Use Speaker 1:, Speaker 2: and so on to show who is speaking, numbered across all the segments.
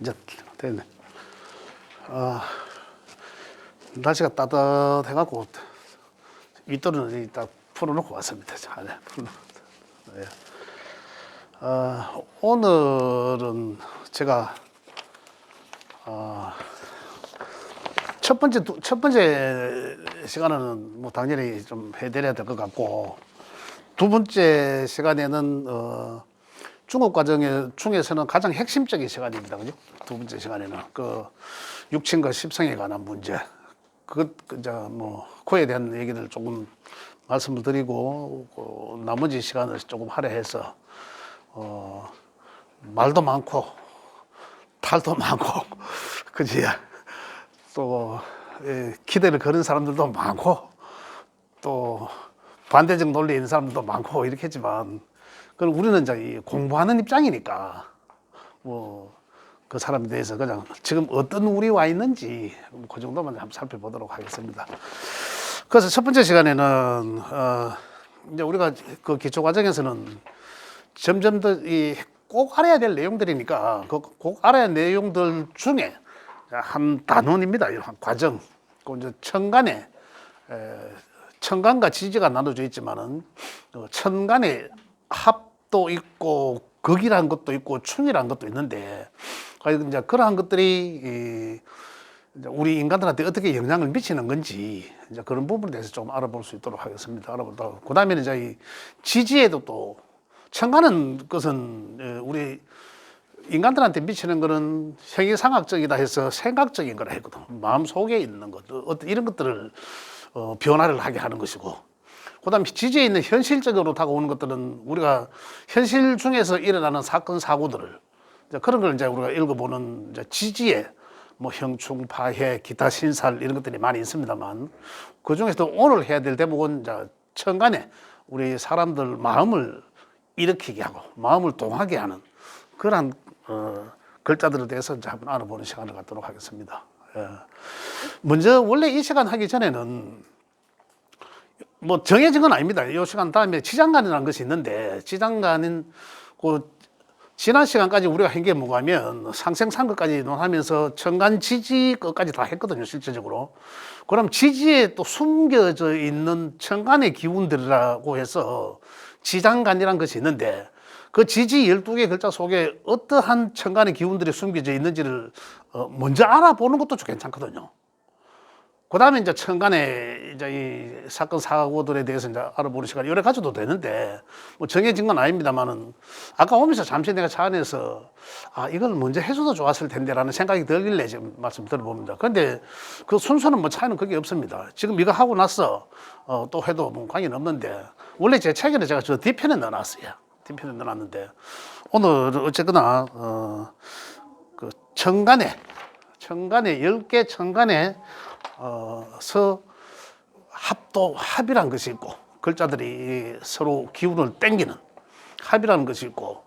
Speaker 1: 이제 됐네. 날씨가 따뜻해갖고 윗도로는 딱 풀어놓고 왔습니다. 네, 네. 오늘은 제가 첫 번째 시간은 뭐 당연히 좀 해드려야 될 것 같고, 두 번째 시간에는 중업 과정의 중에서는 가장 핵심적인 시간입니다. 그죠? 두 번째 시간에는 그 육친과 십성에 관한 문제, 그에 대한 얘기를 조금 말씀을 드리고, 나머지 시간을 조금 할애해서 말도 많고 탈도 많고 그지? 또 기대를 거는 사람들도 많고 또 반대적 논리에 있는 사람들도 많고 이렇게 했지만, 그럼 우리는 이제 공부하는 입장이니까 그 사람에 대해서 그냥 지금 어떤 우리 와 있는지 그 정도만 한번 살펴보도록 하겠습니다. 그래서 첫 번째 시간에는 이제 우리가 그 기초 과정에서는 점점 더 꼭 알아야 될 내용들이니까 그 꼭 알아야 할 내용들 중에 한 단원입니다. 한 과정. 그 이제 천간과 지지가 나눠져 있지만은 천간에 합도 있고 극이라는 것도 있고 충이라는 것도 있는데, 이제 그러한 것들이 우리 인간들한테 어떻게 영향을 미치는 건지 이제 그런 부분에 대해서 좀 알아볼 수 있도록 하겠습니다. 그 다음에는 이제 이 지지에도 또 천간은 것은 우리 인간들한테 미치는 거는 형이상학적이다 해서 생각적인 거라 했거든. 마음 속에 있는 것, 어떤 이런 것들을 변화를 하게 하는 것이고, 그다음에 지지에 있는 현실적으로 다가오는 것들은 우리가 현실 중에서 일어나는 사건 사고들을 그런 걸 이제 우리가 읽어보는 이제 지지에 뭐 형충, 파해, 기타 신살 이런 것들이 많이 있습니다만, 그 중에서도 오늘 해야 될 대목은 이제 천간에 우리 사람들 마음을 일으키게 하고 마음을 동하게 하는 그러한 글자들에 대해서 이제 한번 알아보는 시간을 갖도록 하겠습니다. 먼저 원래 이 시간 하기 전에는 뭐 정해진 건 아닙니다. 이 시간 다음에 지장간이라는 것이 있는데, 지장간은 그 지난 시간까지 우리가 한 게 뭐냐면 상생상극까지 논하면서 천간 지지 것까지 다 했거든요, 실제적으로. 그럼 지지에 또 숨겨져 있는 천간의 기운들이라고 해서 지장간이라는 것이 있는데, 그 지지 12개 글자 속에 어떠한 천간의 기운들이 숨겨져 있는지를 먼저 알아보는 것도 좀 괜찮거든요. 그 다음에 이제 천간의 이제 이 사건 사고들에 대해서 이제 알아보는 시간이 여러 가지도 되는데, 뭐 정해진 건 아닙니다만은, 아까 오면서 잠시 내가 차 안에서 이걸 먼저 해줘도 좋았을 텐데라는 생각이 들길래 지금 말씀 들어봅니다. 그런데 그 순서는 뭐 차이는 그게 없습니다. 지금 이거 하고 나서 또 해도 뭐 관계는 없는데, 원래 제 책에는 제가 저 뒤편에 넣어놨어요. 뒤편에 넣어놨는데, 오늘 어쨌거나 그 천간에 10개 천간에 합이라는 것이 있고, 글자들이 서로 기운을 땡기는 합이라는 것이 있고,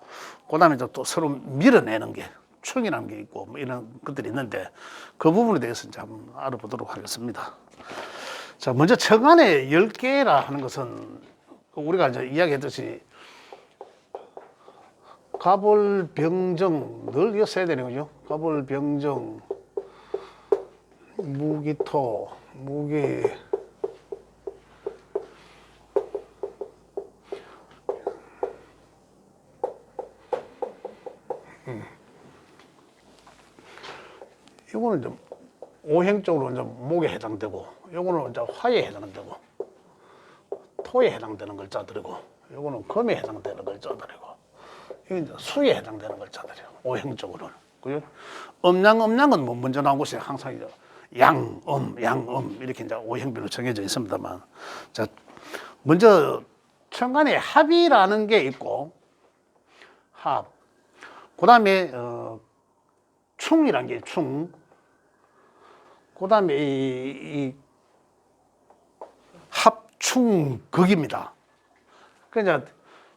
Speaker 1: 그 다음에 또 서로 밀어내는 게 충이라는 게 있고, 뭐 이런 것들이 있는데, 그 부분에 대해서 이제 한번 알아보도록 하겠습니다. 자, 먼저 천간에 10개라 하는 것은 우리가 이제 이야기했듯이 갑을병정, 늘 이거 써야 되는 거죠. 갑을병정, 무기토, 무기, 이거는 이제 오행적으로 이제 목에 해당되고, 이거는 이제 화에 해당되고, 토에 해당되는 글자들이고, 이거는 금에 해당되는 글자들이고, 이게 이제 수에 해당되는 글자들이에요. 오행적으로는. 그죠? 음양은 뭐 먼저 나온 것이 항상 이제 양음 이렇게 이제 오행별로 정해져 있습니다만, 자, 먼저 천간에 합이라는 게 있고, 합. 그 다음에 충이라는 게 충. 그 다음에 이 합충극입니다. 그러니까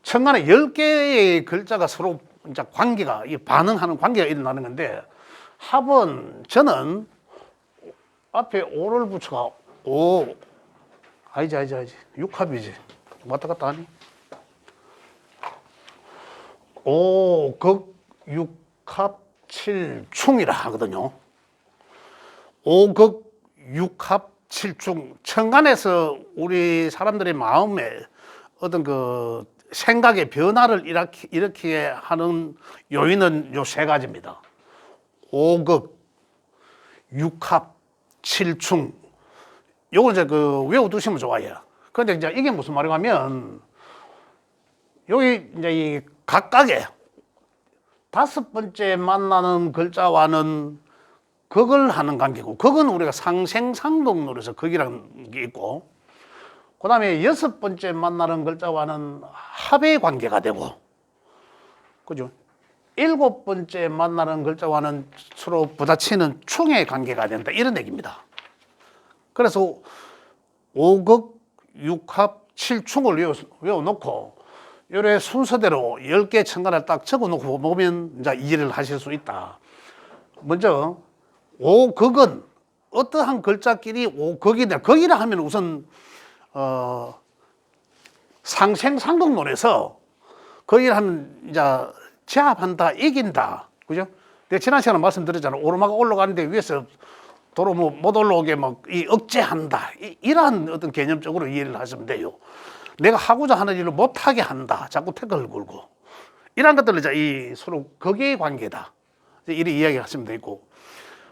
Speaker 1: 천간에 10개의 글자가 서로 이제 관계가, 반응하는 관계가 일어나는 건데, 합은 저는 앞에 오를 붙여가 아니지. 육합이지. 왔다 갔다 하니? 극, 육합, 6합7충이라 하거든요. 5극 6합7충. 천간에서 우리 사람들의 마음에 어떤 그 생각의 변화를 일으키게 하는 요인은 요 세 가지입니다. 5극 6합7충. 요걸 이제 그 외워두시면 좋아요. 근데 이제 이게 무슨 말이냐면, 여기 이제 이 각각의 다섯 번째 만나는 글자와는 극을 하는 관계고, 극은 우리가 상생상극론에서 극이라는 게 있고, 그 다음에 여섯 번째 만나는 글자와는 합의 관계가 되고, 그죠? 일곱 번째 만나는 글자와는 서로 부딪히는 충의 관계가 된다, 이런 얘기입니다. 그래서 5극 6합7충을 외워놓고 요래 순서대로 10개 천간을 딱 적어놓고 보면 이제 이해를 하실 수 있다. 먼저 5극은 어떠한 글자끼리 5극이냐, 극이라 하면 우선 상생상극론에서 극이라 하면 이제 제압한다, 이긴다, 그죠? 내가 지난 시간에 말씀드렸잖아요. 오르막 올라가는데 위에서 도로 뭐 못 올라오게 막 이 억제한다, 이러한 어떤 개념적으로 이해를 하시면 돼요. 내가 하고자 하는 일을 못하게 한다, 자꾸 태클을 걸고, 이런 것들을 이제 이 서로 극의 관계다, 이렇게 이야기하시면 되고,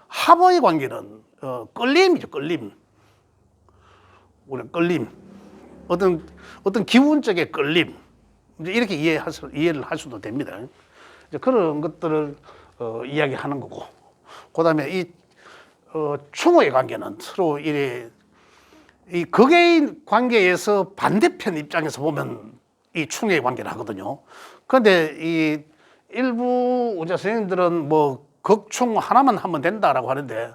Speaker 1: 합의 관계는 끌림이죠. 끌림. 우리 끌림, 어떤 기운적의 끌림, 이제 이렇게 이해를 할 수도 됩니다. 이제 그런 것들을 이야기하는 거고, 그다음에 이 충의 관계는 서로 이 극의 관계에서 반대편 입장에서 보면 이 충의 관계를 하거든요. 그런데 이 일부 우리 선생님들은 뭐 극충 하나만 하면 된다라고 하는데,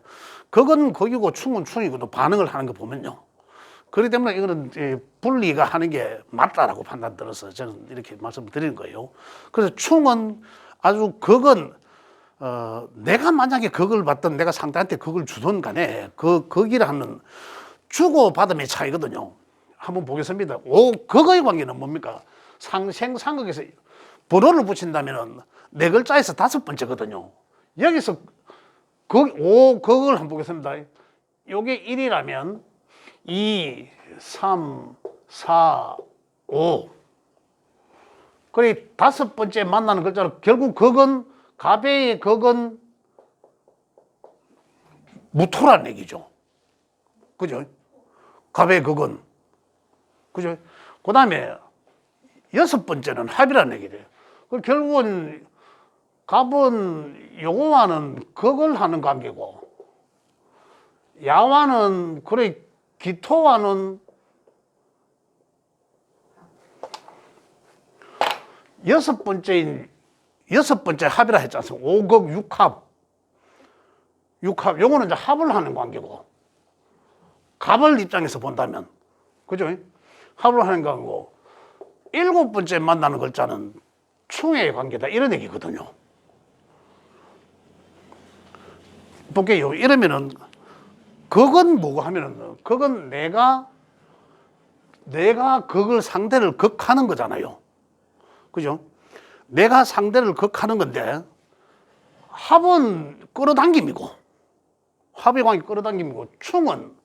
Speaker 1: 극은 극이고 충은 충이고 또 반응을 하는 거 보면요, 그렇기 때문에 이거는 분리가 하는 게 맞다라고 판단 들어서 저는 이렇게 말씀을 드리는 거예요. 그래서 충은 아주, 극은 내가 만약에 극을 받든 내가 상대한테 극을 주든 간에 그 극이라는 주고받음의 차이거든요. 한번 보겠습니다. 극의 관계는 뭡니까? 상생상극에서 번호를 붙인다면 네 글자에서 다섯 번째거든요. 여기서 극을 한번 보겠습니다. 요게 1이라면 2, 3, 4, 5. 그래, 다섯 번째 만나는 글자로 결국 극은, 가배의 극은 무토라는 얘기죠. 그죠? 가배의 극은. 그죠? 그 다음에 여섯 번째는 합이라는 얘기래요. 결국은 갑은 용화는 극을 하는 관계고, 야화는 그래 기토와는 여섯 번째 합이라 했지 않습니까? 5극 6합, 요거는 이제 합을 하는 관계고, 갑을 입장에서 본다면, 그죠? 합을 하는 관계고, 일곱 번째 만나는 글자는 충의 관계다, 이런 얘기거든요. 볼게요. 이러면은 극은 뭐고 하면은, 극은 내가 극을 상대를 극하는 거잖아요. 그죠? 내가 상대를 극하는 건데, 합은 끌어당김이고, 합의 관계 끌어당김이고, 충은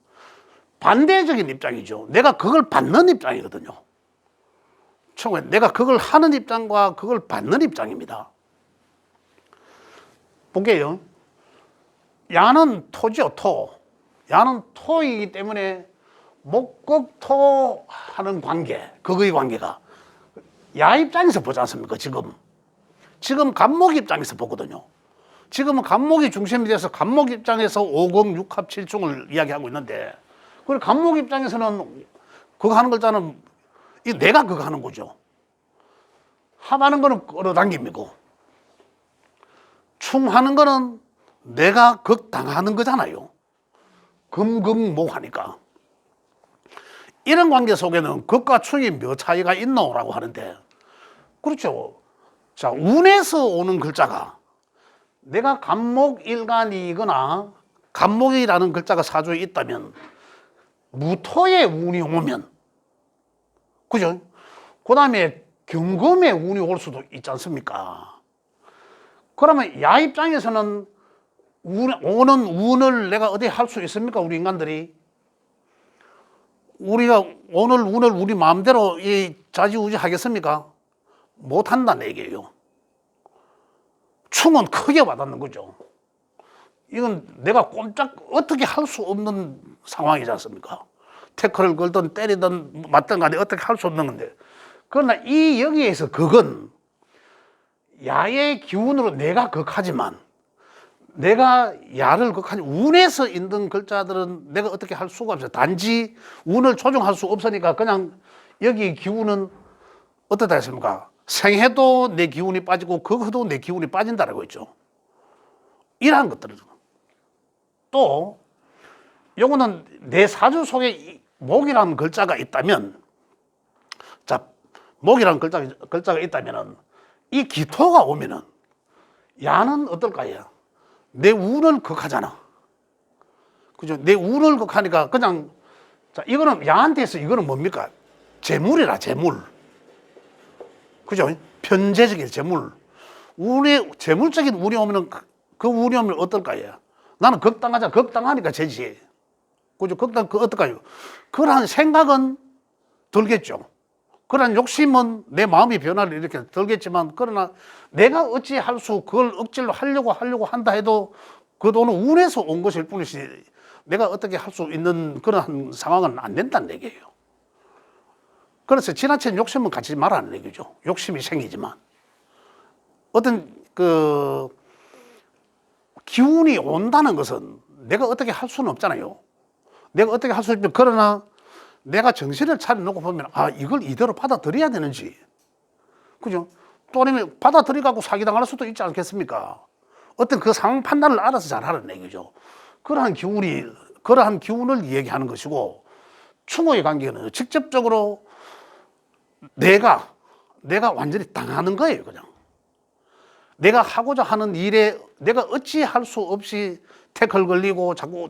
Speaker 1: 반대적인 입장이죠. 내가 그걸 받는 입장이거든요. 충은 내가 그걸 하는 입장과 그걸 받는 입장입니다. 볼게요. 야는 토죠, 토. 야는 토이기 때문에 목극토 하는 관계, 극의 관계가 야 입장에서 보지 않습니까? 지금 갑목 입장에서 보거든요. 지금은 갑목이 중심이 돼서 갑목 입장에서 5극 6합7충을 이야기하고 있는데, 그리고 갑목 입장에서는 그거 하는 글자는 내가 그거 하는 거죠. 합하는 거는 끌어당김이고, 충하는 거는 내가 극당하는 거잖아요. 금극목 하니까. 이런 관계 속에는 극과 충이 몇 차이가 있노라고 하는데, 그렇죠. 자, 운에서 오는 글자가 내가 갑목일간이거나 갑목이라는 글자가 사주에 있다면 무토의 운이 오면, 그죠? 그 다음에 경금의 운이 올 수도 있지 않습니까? 그러면 야 입장에서는 오는 운을 내가 어디 할 수 있습니까? 우리 인간들이. 우리가 오늘 운을 우리 마음대로 좌지우지 하겠습니까? 못한다는 얘기예요. 충은 크게 와닿는 거죠. 이건 내가 꼼짝 어떻게 할 수 없는 상황이지 않습니까? 태클을 걸든 때리든 맞든 간에 어떻게 할 수 없는 건데. 그러나 이 여기에서 극은 야의 기운으로 내가 극하지만 내가 야를 극하지 운에서 있는 글자들은 내가 어떻게 할 수가 없어요. 단지 운을 조정할 수 없으니까 그냥 여기 기운은 어떻다 했습니까? 생해도 내 기운이 빠지고 극해도 내 기운이 빠진다라고 했죠. 이러한 것들은 또 요거는 내 사주 속에 목이라는 글자가 있다면, 자, 목이라는 글자가 있다면은 이 기토가 오면은 야는 어떨까요? 내 운을 극하잖아. 그죠? 내 운을 극하니까 그냥, 자, 이거는 야한테서 이거는 뭡니까? 재물이라, 재물. 그죠? 편재적인 재물. 재물적인 운이 오면은 그 운이 오면 어떨까요? 나는 극당하니까 재지. 그죠? 어떨까요? 그러한 생각은 들겠죠. 그러한 욕심은 내 마음의 변화를 이렇게 들겠지만, 그러나 내가 그걸 억지로 하려고 한다 해도 그 돈은 운에서 온 것일 뿐이지 내가 어떻게 할 수 있는 그런 상황은 안 된다는 얘기예요. 그래서 지나친 욕심은 갖지 말라는 얘기죠. 욕심이 생기지만. 어떤 기운이 온다는 것은 내가 어떻게 할 수는 없잖아요. 내가 어떻게 할 수 있면, 그러나 내가 정신을 차려놓고 보면, 이걸 이대로 받아들여야 되는지. 그죠? 또 아니면 받아들여갖고 사기당할 수도 있지 않겠습니까? 어떤 그 상황 판단을 알아서 잘 하는 얘기죠. 그러한 기운을 얘기하는 것이고, 충호의 관계는 직접적으로 내가 완전히 당하는 거예요, 그냥. 내가 하고자 하는 일에 내가 어찌 할 수 없이 태클 걸리고 자꾸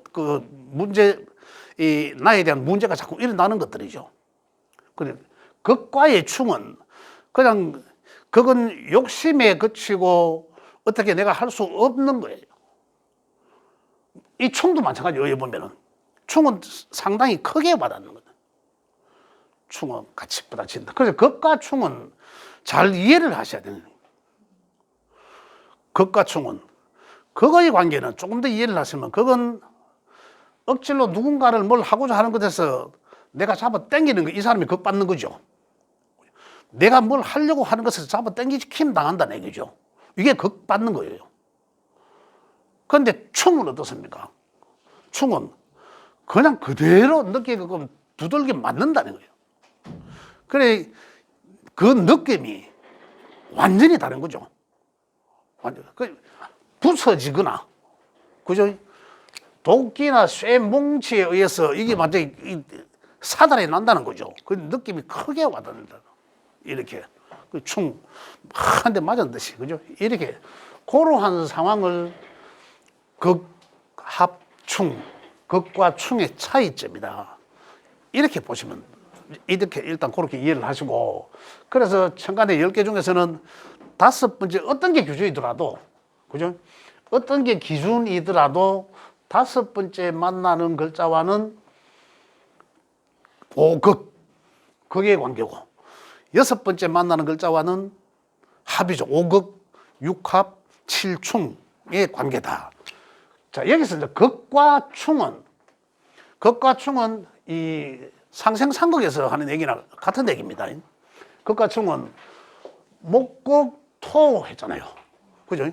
Speaker 1: 나에 대한 문제가 자꾸 일어나는 것들이죠. 그래, 극과의 충은 그냥, 그건 욕심에 그치고 어떻게 내가 할 수 없는 거예요. 이 충도 마찬가지예요. 여기 보면은 충은 상당히 크게 와닿는 거예요. 충은 같이 부딪힌다. 그래서 극과 충은 잘 이해를 하셔야 되는 거예요. 극과 충은, 극의 관계는 조금 더 이해를 하시면, 그건 억지로 누군가를 뭘 하고자 하는 것에서 내가 잡아 당기는 거, 이 사람이 극 받는 거죠. 내가 뭘 하려고 하는 것에서 잡아 당기킴 당한다는 얘기죠. 이게 극 받는 거예요. 그런데 충은 어떻습니까? 충은 그냥 그대로 느끼게끔 두들겨 맞는다는 거예요. 그래, 그 느낌이 완전히 다른 거죠. 부서지거나, 그죠? 도끼나 쇠 뭉치에 의해서 이게 완전히 사달이 난다는 거죠. 그 느낌이 크게 와닿는다. 이렇게. 그 충, 한 대 맞은 듯이, 그죠? 이렇게. 그러한 상황을 극, 합, 충, 극과 충의 차이점이다. 이렇게 보시면, 이렇게 일단 그렇게 이해를 하시고, 그래서 천간의 10개 중에서는 5번째 어떤 게 기준이더라도, 그죠? 어떤 게 기준이더라도 5번째 만나는 글자와는 오극, 극의 관계고, 6번째 만나는 글자와는 합이죠. 오극, 육합, 칠충의 관계다. 자, 여기서 이제 극과 충은 이 상생상극에서 하는 얘기나 같은 얘기입니다. 극과 충은 목극토 했잖아요. 그죠?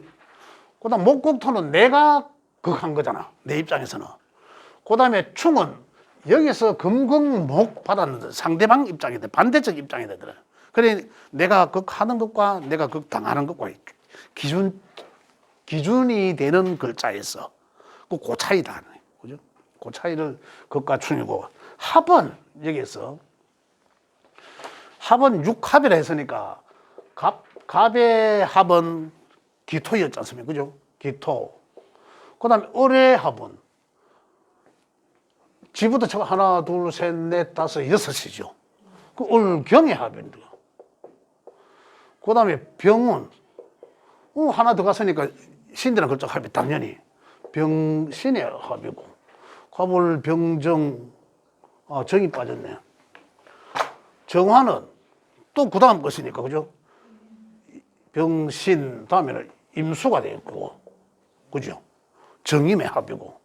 Speaker 1: 그 다음 목극토는 내가 극한 거잖아. 내 입장에서는. 그 다음에 충은 여기서 금극목 받았는데 상대방 입장이 돼. 반대적 입장이 되더라. 그래, 내가 극하는 것과 내가 극당하는 것과 기준이 되는 글자에서 그 차이다. 그죠? 그 차이를 극과 충이고, 합은 여기에서 합은 육합이라 했으니까 갑의 합은 기토였지 않습니까? 그죠? 기토. 그 다음에 을의 합은 지부터 쳐 하나, 둘, 셋, 넷, 다섯, 여섯이죠. 그 을경의 합입니다. 그 다음에 병은 하나 더 갔으니까 신이라는 글자 합이 당연히 병신의 합이고, 갑을 병정, 정이 빠졌네. 정화는 또 그 다음 것이니까, 그죠? 병신 다음에는 임수가 되고, 그죠? 정임의 합이고,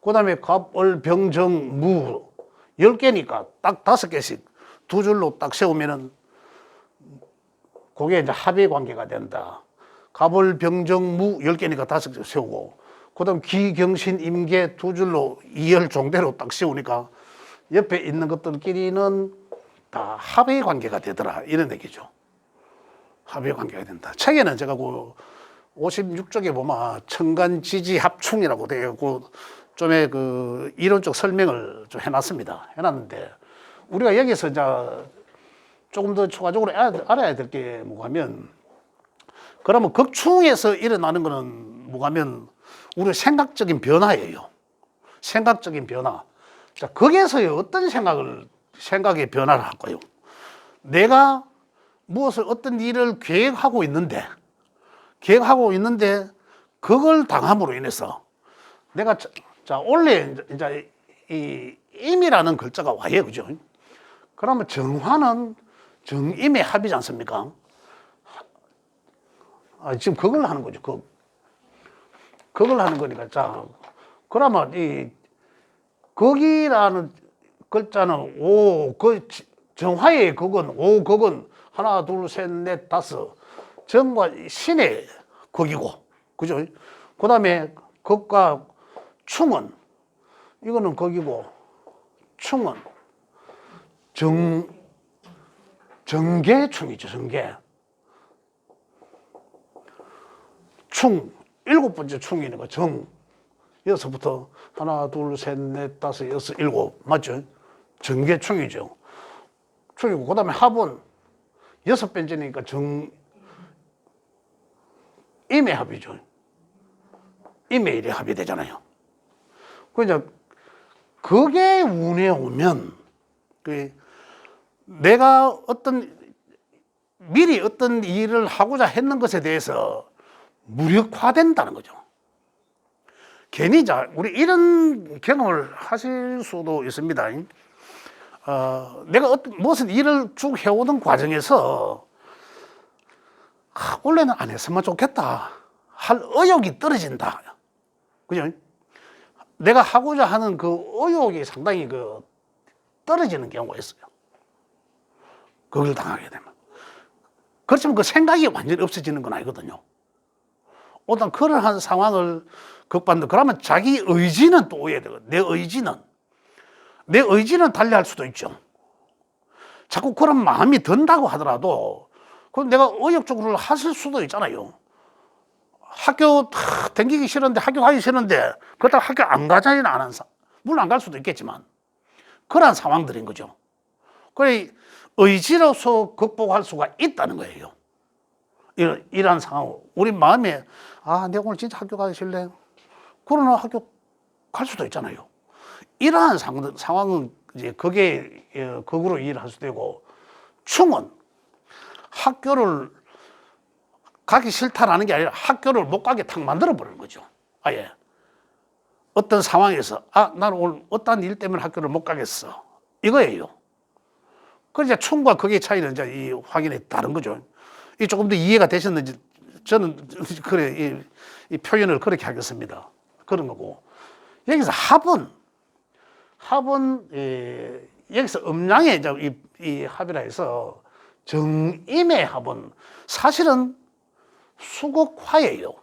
Speaker 1: 그 다음에 갑을 병정 무 10개니까 딱 5개씩 두 줄로 딱 세우면은 그게 이제 합의 관계가 된다. 갑을 병정 무 10개니까 5개 세우고, 그 다음 기, 경신, 임계 두 줄로 이열 종대로 딱 세우니까 옆에 있는 것들끼리는 다 합의 관계가 되더라. 이런 얘기죠. 합의 관계가 된다. 책에는 제가 그 56쪽에 보면 천간지지 합충이라고 되어 있고, 좀의 그 이론적 설명을 좀 해놨습니다. 해놨는데, 우리가 여기서 이제 조금 더 추가적으로 알아야 될 게 뭐냐면, 그러면 극충에서 일어나는 거는 뭐냐면, 우리 생각적인 변화예요. 생각적인 변화. 자, 거기에서 어떤 생각의 변화를 할까요? 내가 무엇을 어떤 일을 계획하고 있는데 그걸 당함으로 인해서 내가 자 원래 이제 이 임이라는 글자가 와요, 그죠? 그러면 정화는 정임의 합이지 않습니까? 지금 그걸 하는 거죠. 그걸 하는 거니까. 자, 그러면 이 거기라는 글자는 정화의 그건 하나, 둘, 셋, 넷, 다섯. 정과 신의 극이고, 그죠? 그 다음에 극과 충은, 이거는 극이고, 충은 정계충이죠, 정계. 충, 7번째 충이니까 여기서부터 하나, 둘, 셋, 넷, 다섯, 여섯, 일곱. 맞죠? 정계충이죠. 충이고, 그 다음에 합은 6번째니까 임의 합이죠. 임의 일의 합이 되잖아요. 그러니까 그게 운에 오면 내가 미리 어떤 일을 하고자 했는 것에 대해서 무력화된다는 거죠. 괜히 우리 이런 경험을 하실 수도 있습니다. 내가 무슨 일을 쭉 해오던 과정에서 원래는 안 했으면 좋겠다 할 의욕이 떨어진다. 그죠? 내가 하고자 하는 그 의욕이 상당히 떨어지는 경우가 있어요. 그걸 당하게 되면. 그렇지만 그 생각이 완전히 없어지는 건 아니거든요. 어떤 그러한 상황을 극복한다. 그러면 자기 의지는 또 오해야 되거든요. 내 의지는 달리할 수도 있죠. 자꾸 그런 마음이 든다고 하더라도 그럼 내가 의욕적으로 하실 수도 있잖아요. 학교 다니기 싫은데, 학교 가기 싫은데 그렇다고 학교 안 가자니는 안 한 사람, 물론 안 갈 수도 있겠지만 그러한 상황들인 거죠. 그래 의지로서 극복할 수가 있다는 거예요. 이러한 상황, 우리 마음에 내가 오늘 진짜 학교 가기 싫네. 그러나 학교 갈 수도 있잖아요. 이러한 상황은 이제 그게 극으로 이해를 할 수도 되고, 충은 학교를 가기 싫다라는 게 아니라 학교를 못 가게 탁 만들어 버리는 거죠. 아예 어떤 상황에서 나는 오늘 어떤 일 때문에 학교를 못 가겠어, 이거예요. 그러니까 충과 극의 차이는 이제 이 확인이 다른 거죠. 이 조금 더 이해가 되셨는지 저는 그래 이 표현을 그렇게 하겠습니다. 그런 거고, 여기서 합은 여기서 음양의 이제 이 합이라 해서 정임의 합은 사실은 수극화예요.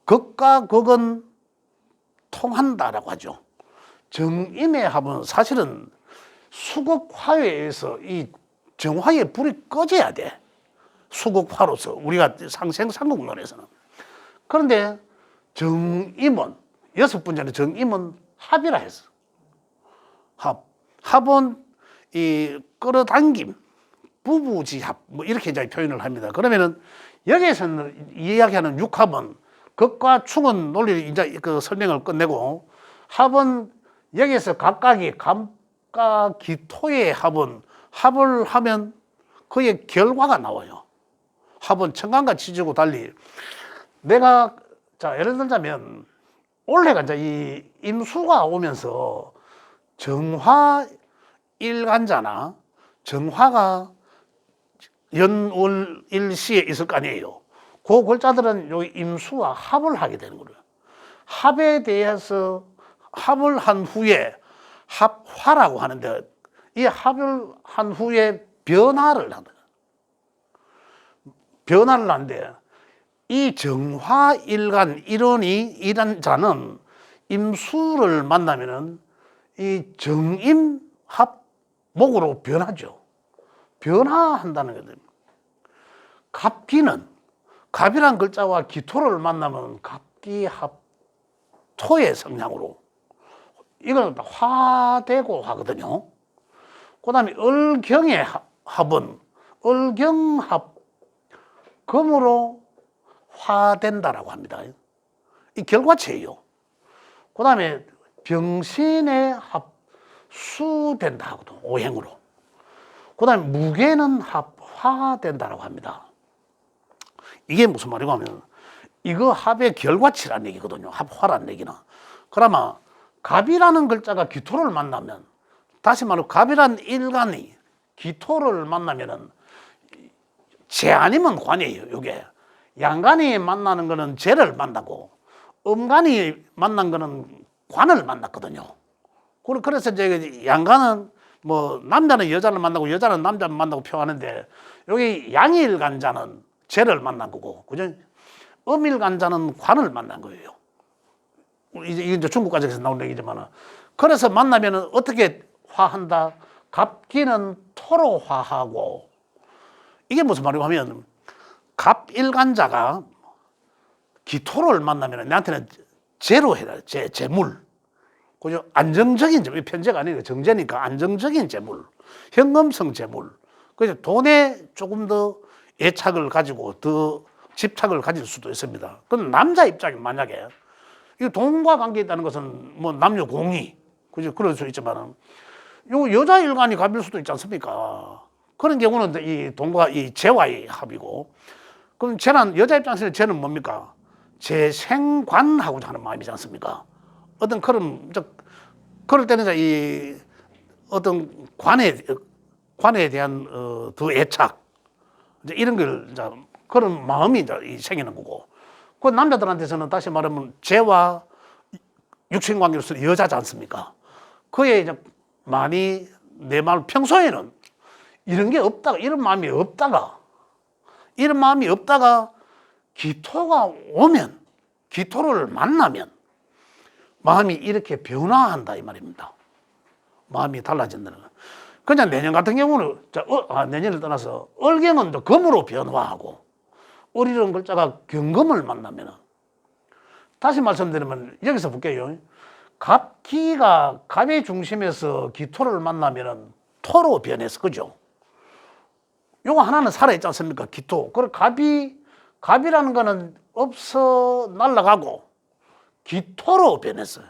Speaker 1: 극과 극은 통한다라고 하죠. 정임의 합은 사실은 수극화에서 이 정화의 불이 꺼져야 돼. 수극화로서 우리가 상생삼국론에서는. 그런데 정임은 6번째는 정임은 합이라 했어. 합은 이 끌어당김, 부부지합 뭐 이렇게 이제 표현을 합니다. 그러면은 여기에서는 이야기하는 육합은 극과 충은 논리를 이제 그 설명을 끝내고, 합은 여기에서 각각이 감과 기토의 합은 합을 하면 그의 결과가 나와요. 합은 천간과 치지고 달리 내가 자 예를 들자면 올해가 이제 이 임수가 오면서 정화 일간자나 정화가 연월일시에 있을 거 아니에요. 그 글자들은 요 임수와 합을 하게 되는 거예요. 합에 대해서 합을 한 후에 합화라고 하는데 이 합을 한 후에 변화를 한다. 변화를 하는데 이 정화일간 이런 자는 임수를 만나면은 이 정임합목으로 변하죠. 변화한다는 거죠. 갑기는 갑이란 글자와 기토를 만나면 갑기합 토의 성향으로 이걸 화되고 하거든요. 그 다음에 을경의 합은 을경합 금으로 화된다라고 합니다. 이 결과체예요. 그 다음에 병신의 합 수된다 하거든, 오행으로. 그 다음에 무게는 합화된다라고 합니다. 이게 무슨 말이고 하면 이거 합의 결과치라는 얘기거든요. 합화라는 얘기는. 그러면 갑이라는 글자가 기토를 만나면 다시 말로 갑이라는 일간이 기토를 만나면은 재 아니면 관이에요. 이게 양간이 만나는 거는 재를 만나고 음간이 만난 거는 관을 만났거든요. 그래서 이제 양간은 뭐 남자는 여자를 만나고 여자는 남자를 만나고 표하는데 여기 양일간자는 재를 만난 거고, 그죠? 음일간자는 관을 만난 거예요. 이제 중국 과정에서 나온 얘기지만은 그래서 만나면은 어떻게 화한다? 갑기는 토로 화하고 이게 무슨 말이고 하면 갑일간자가 기토를 만나면 내한테는 재로 해라. 재물. 그죠? 안정적인 재물. 편제가 아니고 정제니까 안정적인 재물. 현금성 재물. 그래서 돈에 조금 더 애착을 가지고 더 집착을 가질 수도 있습니다. 그건 남자 입장에 만약에 이 돈과 관계 있다는 것은 뭐 남녀 공이 그죠? 그럴 수 있지만은 요 여자 일간이 갑일 수도 있지 않습니까? 그런 경우는 이 돈과 이 재와의 합이고, 그럼 쟤는 여자 입장에서는 쟤는 뭡니까? 재생관하고자 하는 마음이지 않습니까? 어떤 그럴 때는 이 어떤 관에 대한 더 애착 이제 이런 걸 이제 그런 마음이 이제 생기는 거고, 그 남자들한테서는 다시 말하면 재와 육신 관계로서 여자지 않습니까? 그에 이제 많이 내 마음 평소에는 이런 게 없다가 이런 마음이 없다가 기토가 오면 기토를 만나면 마음이 이렇게 변화한다 이 말입니다. 마음이 달라진다는 거. 그냥 내년 같은 경우는 내년을 떠나서 을경은 금으로 변화하고 을이라는 글자가 경금을 만나면 다시 말씀드리면 여기서 볼게요. 갑기가 갑의 중심에서 기토를 만나면 토로 변해서 그죠? 요거 하나는 살아있지 않습니까? 기토. 그리고 갑이라는 거는 없어 날아가고 기토로 변했어요.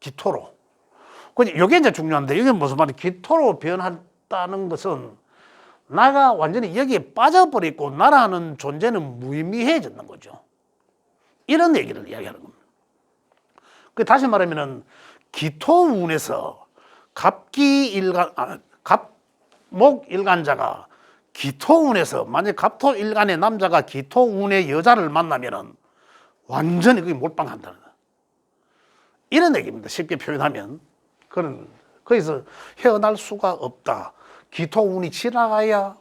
Speaker 1: 기토로. 요게 이제 중요한데, 이게 무슨 말이에요? 기토로 변했다는 것은 나가 완전히 여기에 빠져버리고 나라는 존재는 무의미해졌는 거죠. 이런 얘기를 이야기하는 겁니다. 다시 말하면은 기토운에서 갑목일간자가 기토운에서 만약 갑토일간의 남자가 기토운의 여자를 만나면은 완전히 그게 몰빵한다는 거예요. 이런 얘기입니다. 쉽게 표현하면. 거기서 헤어날 수가 없다. 기토운이 지나가야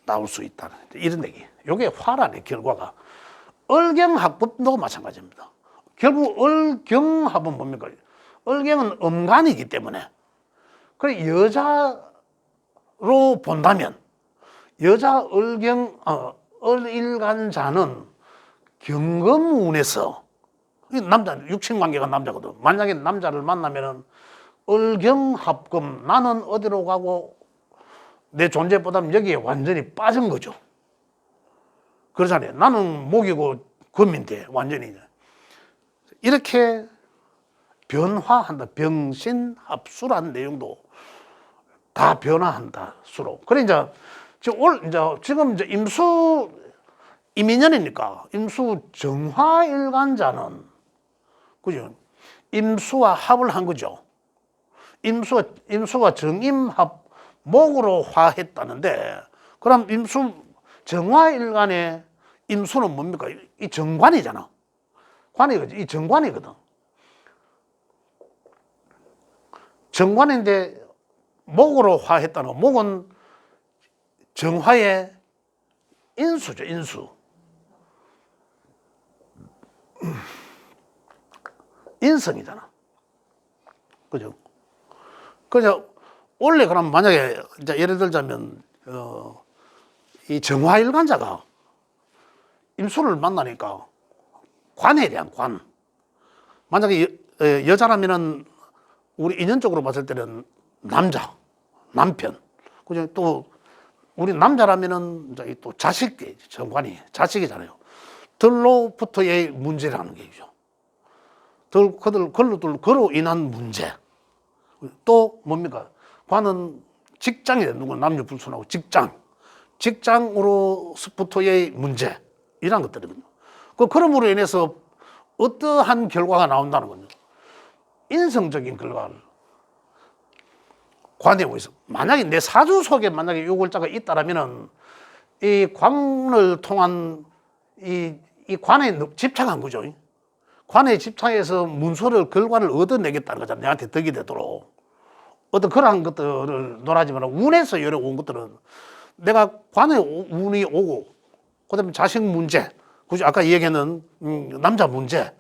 Speaker 1: 나올 수 있다는 이런 얘기. 이게 화란의 결과가. 을경합법도 마찬가지입니다. 결국 을경합은 뭡니까? 을경은 음간이기 때문에 그래 여자로 본다면 여자 을일간자는 경금운에서 남자 육친관계가 남자거든. 만약에 남자를 만나면은 을경합금 나는 어디로 가고 내 존재보다는 여기에 완전히 빠진 거죠. 그러잖아요. 나는 목이고 금인데 완전히 이렇게 변화한다. 병신합수라는 내용도 다 변화한다. 수로. 그래 이제 지금 이제 임수 이민년이니까 임수 정화일간자는 그죠? 임수와 합을 한 거죠. 임수가 정임합 목으로 화했다는데 그럼 임수 정화일간의 임수는 뭡니까? 이 정관이잖아. 관이거든. 이 정관이거든. 정관인데 목으로 화했다는 거. 목은 정화의 인수죠. 인수. 인성이잖아. 그죠? 그죠? 원래 그럼 만약에 이제 예를 들자면 이 정화일간자가 임수를 만나니까 관에 대한 관. 만약에 여자라면은 우리 인연적으로 봤을 때는 남자, 남편. 그죠? 또 우리 남자라면은 이제 또 자식, 정관이 자식이잖아요. 들로부터의 문제라는 게죠. 그로 인한 문제. 또 뭡니까? 관은 직장이에요. 누군 남녀 불순하고 직장으로부터의 문제. 이런 것들이거든요. 그럼으로 인해서 어떠한 결과가 나온다는 거죠. 인성적인 결과를 관에 오해서. 만약에 내 사주 속에 만약에 요 글자가 있다라면은 이 관을 통한 이 관에 집착한 거죠. 관에 집착해서 문서를 결과를 얻어내겠다는 거잖아. 내한테 덕이 되도록. 어떤 그러한 것들을 논하지만 운에서 여러 온 것들은 내가 관에 운이 오고 그다음에 자식 문제, 그죠? 아까 얘기했는 남자 문제,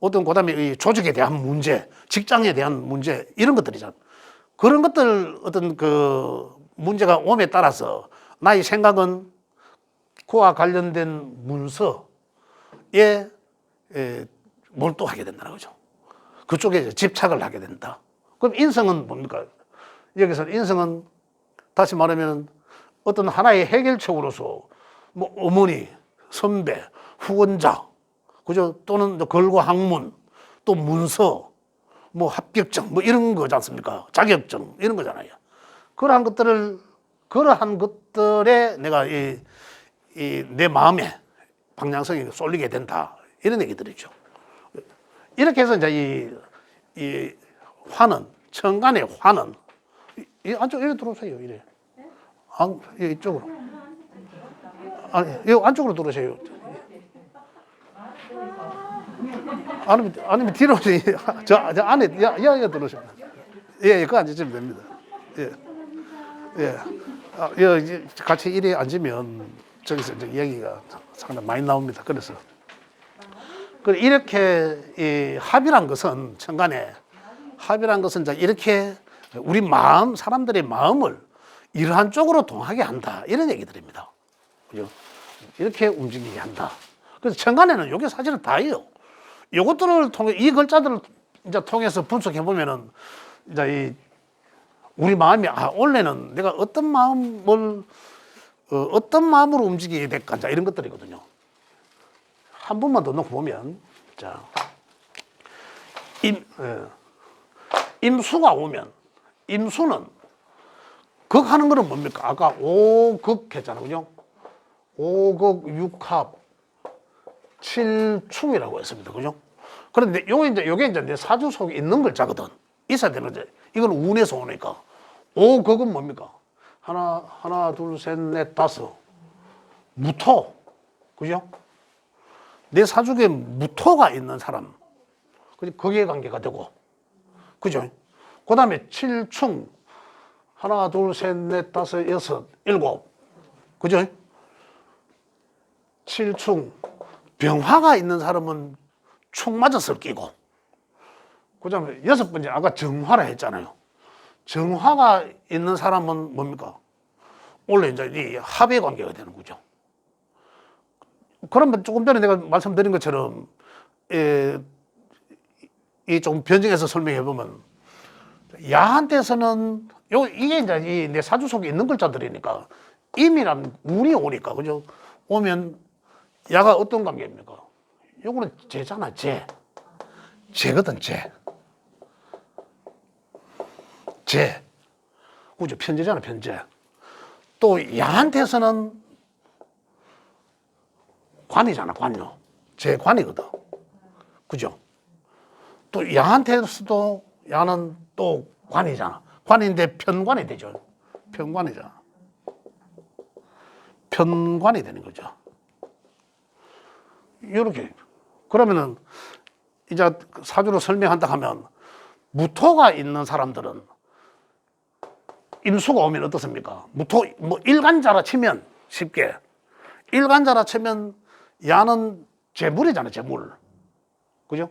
Speaker 1: 어떤 그다음에 이 조직에 대한 문제, 직장에 대한 문제 이런 것들이잖아. 그런 것들 어떤 그 문제가 옴에 따라서 나의 생각은 그와 관련된 문서에 몰두하게 된다는 거죠. 그쪽에 집착을 하게 된다. 그럼 인성은 뭡니까? 여기서 인성은 다시 말하면 어떤 하나의 해결책으로서 뭐 어머니, 선배, 후원자, 그죠? 또는 걸고 학문, 또 문서, 뭐 합격증, 뭐 이런 거지 않습니까? 자격증 이런 거잖아요. 그러한 것들에 내가 내 마음에 방향성이 쏠리게 된다 이런 얘기들이죠. 이렇게 해서 이제 이 화는 천간의 화는 이 안쪽 이리 들어오세요. 이래. 이쪽으로. 아니, 이 안쪽으로 들어오세요. 아니면 뒤로 저 안에 여기 들어오세요. 예, 그 앉으시면 됩니다. 예. 같이 이리 앉으면 저기서 이제 얘기가 상당히 많이 나옵니다. 그래서 이렇게 이 합이란 것은 천간에 합이란 것은 이제 이렇게 우리 마음, 사람들의 마음을 이러한 쪽으로 동하게 한다. 이런 얘기들입니다. 그죠? 이렇게 움직이게 한다. 그래서 천간에는 이게 사실은 다예요. 이것들을 통해, 이 글자들을 이제 통해서 분석해 보면은 이제 우리 마음이, 원래는 내가 어떤 마음으로 움직이게 될까, 이런 것들이거든요. 한 번만 더 놓고 보면, 자, 임수가 오면, 임수는 극하는 거는 뭡니까? 아까 오극 했잖아요. 그죠? 오극, 육합, 칠충이라고 했습니다. 그죠? 그런데 요게 이제 내 사주 속에 있는 글자거든. 있어야 되는데, 이건 운에서 오니까. 오극은 뭡니까? 하나, 둘, 셋, 넷, 다섯. 무토. 그죠? 내 사주에 무토가 있는 사람. 거기에 관계가 되고. 그죠? 그 다음에 칠충. 하나, 둘, 셋, 넷, 다섯, 여섯, 일곱. 그죠? 칠충. 병화가 있는 사람은 충 맞았을 끼고. 그 다음에 여섯 번째, 아까 정화라 했잖아요. 정화가 있는 사람은 뭡니까? 원래 이제 이 합의 관계가 되는 거죠. 그러면 조금 전에 내가 말씀드린 것처럼, 이 좀 변증해서 설명해 보면, 야한 때서는, 이게 이제 내 사주 속에 있는 글자들이니까, 임이란 운이 오니까, 그죠? 오면, 야가 어떤 관계입니까? 요거는 재잖아, 재. 재거든, 재. 재. 그죠? 편재잖아, 편재. 또 야한테서는 관이잖아, 관요. 제관이거든. 그죠? 또 야한테서도 야는 또 관이잖아. 관인데 편관이 되죠. 편관이잖아. 편관이 되는 거죠. 이렇게. 그러면은 이제 사주로 설명한다 하면 무토가 있는 사람들은 임수가 오면 어떻습니까? 무토, 뭐 일간자라 치면 쉽게. 일간자라 치면 야는 재물이잖아, 재물. 그죠?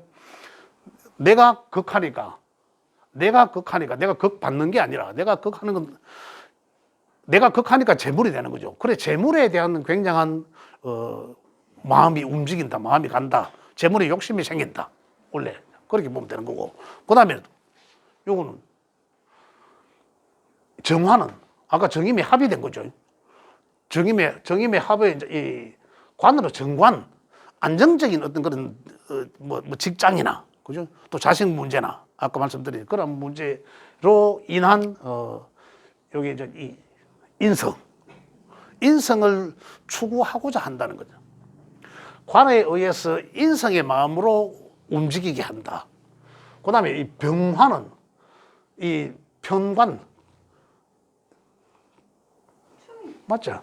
Speaker 1: 내가 극하니까 내가 극 받는 게 아니라 내가 극하니까 재물이 되는 거죠. 그래, 재물에 대한 굉장한 마음이 움직인다, 마음이 간다, 재물에 욕심이 생긴다. 원래 그렇게 보면 되는 거고. 그 다음에 요거는 정화는 아까 정임이 합의된 거죠. 정임의 합의 이제 이 관으로 정관, 안정적인 어떤 그런 뭐 직장이나 그죠? 또 자식 문제나 아까 말씀드린 그런 문제로 인한 여기 이제 이 인성을 추구하고자 한다는 거죠. 관에 의해서 인성의 마음으로 움직이게 한다. 그 다음에 이 병화는 이 편관, 맞죠?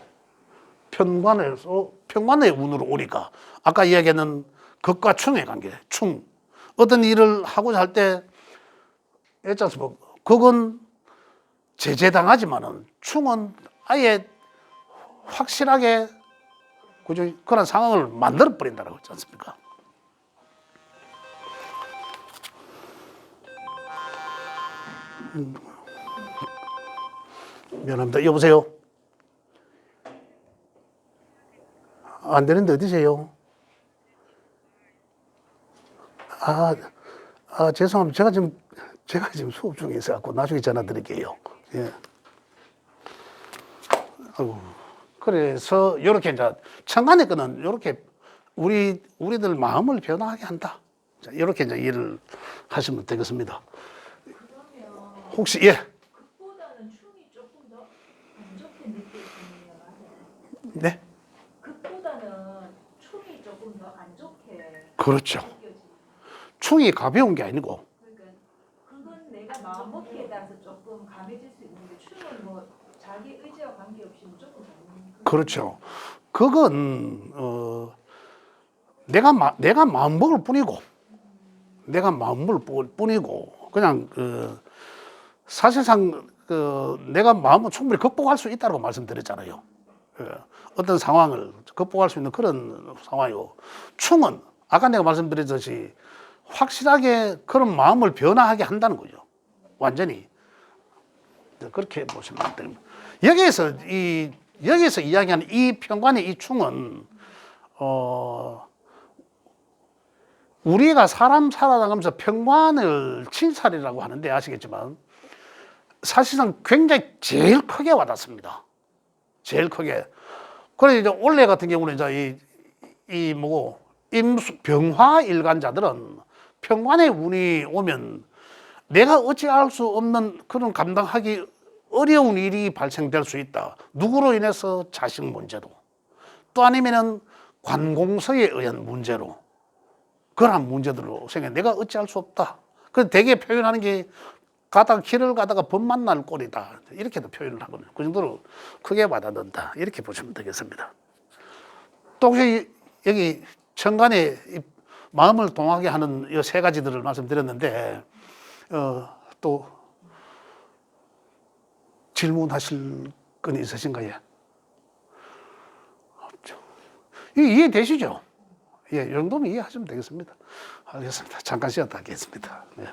Speaker 1: 편관의 운으로 오니까 아까 이야기하는 극과 충의 관계, 충. 어떤 일을 하고자 할 때, 뭐, 극은 제재당하지만은 충은 아예 확실하게 그죠? 그런 상황을 만들어 버린다고 했지 않습니까? 미안합니다. 여보세요? 안 되는데 어디세요? 죄송합니다. 제가 지금 수업 중에 있어갖고 나중에 전화 드릴게요. 예. 그래서 이렇게 이제 천간의 거는 이렇게 우리들 마음을 변화하게 한다. 자, 이렇게 이제 일을 하시면 되겠습니다.
Speaker 2: 그러면
Speaker 1: 혹시 예,
Speaker 2: 극보다는 춤이 조금 더 안 좋게 느껴지는 거 맞아요?
Speaker 1: 네,
Speaker 2: 극보다는 춤이 조금 더 안 좋게
Speaker 1: 그렇죠.
Speaker 2: 느껴지는.
Speaker 1: 충이 가벼운 게 아니고,
Speaker 2: 그러니까 그건 내가 마음 먹기에 따라서 조금 강해질 수 있는데 춤은 뭐 자기 의지와 관계없이 무조건 가는.
Speaker 1: 그렇죠. 그건 내가 마음먹을 뿐이고, 그냥 사실상 내가 마음을 충분히 극복할 수 있다고 말씀드렸잖아요. 어떤 상황을 극복할 수 있는 그런 상황이고, 충은 아까 내가 말씀드렸듯이 확실하게 그런 마음을 변화하게 한다는 거죠. 완전히 그렇게 보시면 됩니다. 여기에서 이야기하는 이 편관의 이 충은 우리가 사람 살아가면서 편관을 친살이라고 하는데 아시겠지만 사실상 굉장히 제일 크게 와닿습니다. 제일 크게. 그래 이제 원래 같은 경우는 이제 이 뭐고 병화 일간자들은 편관의 운이 오면 내가 어찌할 수 없는 그런 감당하기 어려운 일이 발생될 수 있다. 누구로 인해서 자식 문제로 또 아니면은 관공서에 의한 문제로 그러한 문제들로 생겨 내가 어찌할 수 없다. 그 대개 표현하는 게 길을 가다가 범 만날 꼴이다. 이렇게도 표현을 하거든요. 그 정도로 크게 와닿는다. 이렇게 보시면 되겠습니다. 또 혹시 여기 천간에 마음을 동하게 하는 이 세 가지들을 말씀드렸는데 또 질문하실 건 있으신가요? 없죠. 이해되시죠? 예, 이 정도면 이해하시면 되겠습니다. 알겠습니다. 잠깐 쉬었다 하겠습니다. 예.